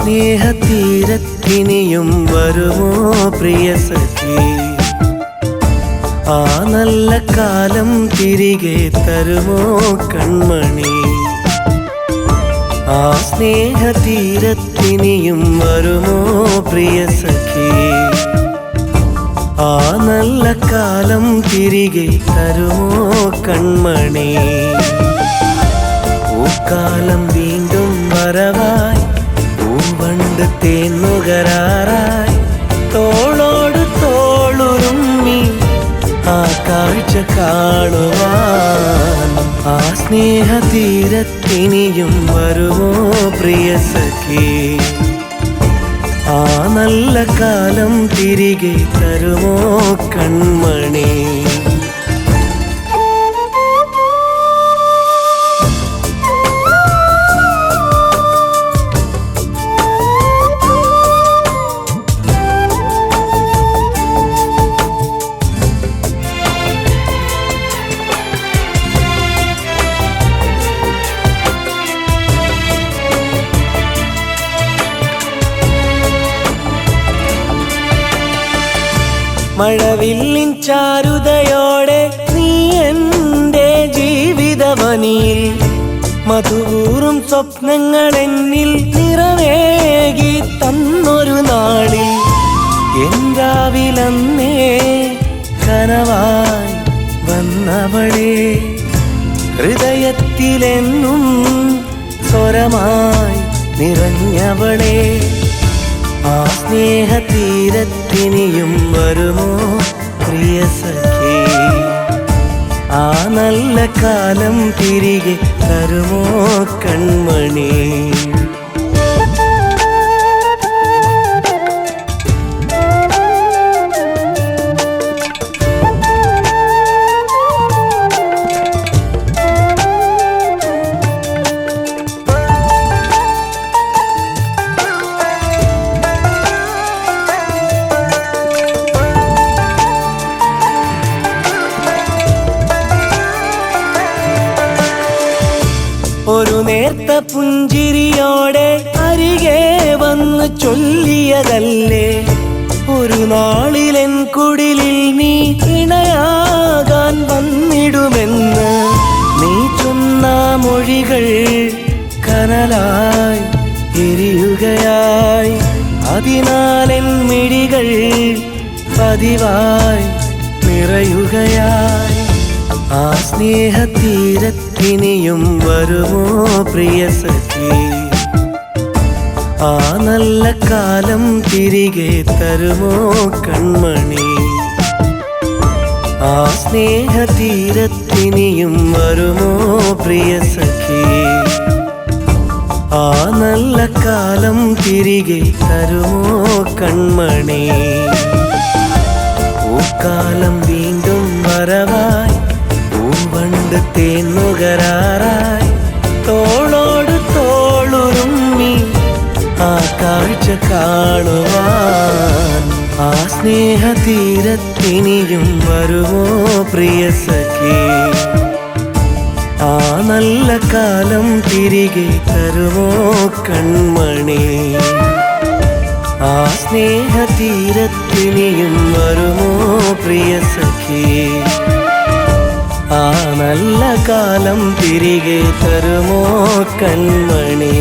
സ്നേഹതീരത്തിനിയും വരുമോ പ്രിയ സഖി? ആ നല്ല കാലം തിരികെ തരുമോ കൺമണി? ആ സ്നേഹതീരത്തിനിയും വരുമോ പ്രിയ സഖി? ആ നല്ല കാലം തിരികെ തരുമോ കൺമണി? പൂക്കാലം വീണ്ടും വരവായി, പൂവണ്ട് തേന്നുകരാറായി, തോളോട് തോളുരുമ്മി ആ കാഴ്ച കാണുവാൻ. ആ സ്നേഹതീരത്തിനിയും വരുമോ പ്രിയ സഖി? ആ നല്ല കാലം തിരികെ തരുമോ കൺമണി? മഴവില്ലിൻ ചാരുതയോടെ നീ എൻ്റെ ജീവിതവനിയിൽ മധുകൂറും സ്വപ്നങ്ങൾ എന്നിൽ നിറവേകി തന്നൊരു നാളിൽ എന്റാവിലന്നേ കനവായി വന്നവളെ, ഹൃദയത്തിലെന്നും സ്വരമായി നിറഞ്ഞവളെ. ആ സ്നേഹതീരത്തിനിയും വരുമോ പ്രിയ സഖി? ആ നല്ല കാലം തിരികെ തരുമോ കൺമണി? ഒരു നേർത്ത പുഞ്ചിരിയോടെ അരികെ വന്ന് ചൊല്ലിയതല്ലേ, ഒരു നാളിലെൻ കുടിലിൽ നീ ഇണയാകാൻ വന്നിടുമെന്ന്. നീ ചൊന്ന മൊഴികൾ കനലായി എരിയുകയായി, അതിനാലെൻ മിഴികൾ പതിവായി നിറയുകയായി. ആ സ്നേഹതീരത്തിനിയും വരുമോ പ്രിയ സഖി? ആ നല്ല കാലം തിരികെ തരുമോ കൺമണി? ആ സ്നേഹതീരത്തിനിയും വരുമോ പ്രിയ സഖി? ആ നല്ല കാലം തിരികെ തരുമോ കൺമണി? പൂക്കാലം വീണ്ടും വരവായി, പൂവണ്ട് തേന്നുകരാറായി, തോളോട് തോളുരുമ്മി ആ കാഴ്ച കാണുവാൻ. ആ സ്നേഹതീരത്തിനിയും വരുമോ പ്രിയ സഖി? ആ നല്ല കാലം തിരികെ തരുമോ കൺമണി? ആ സ്നേഹതീരത്തിനിയും വരുമോ പ്രിയ സഖി? ആ നല്ല കാലം തിരികെ തരുമോ കൺമണി?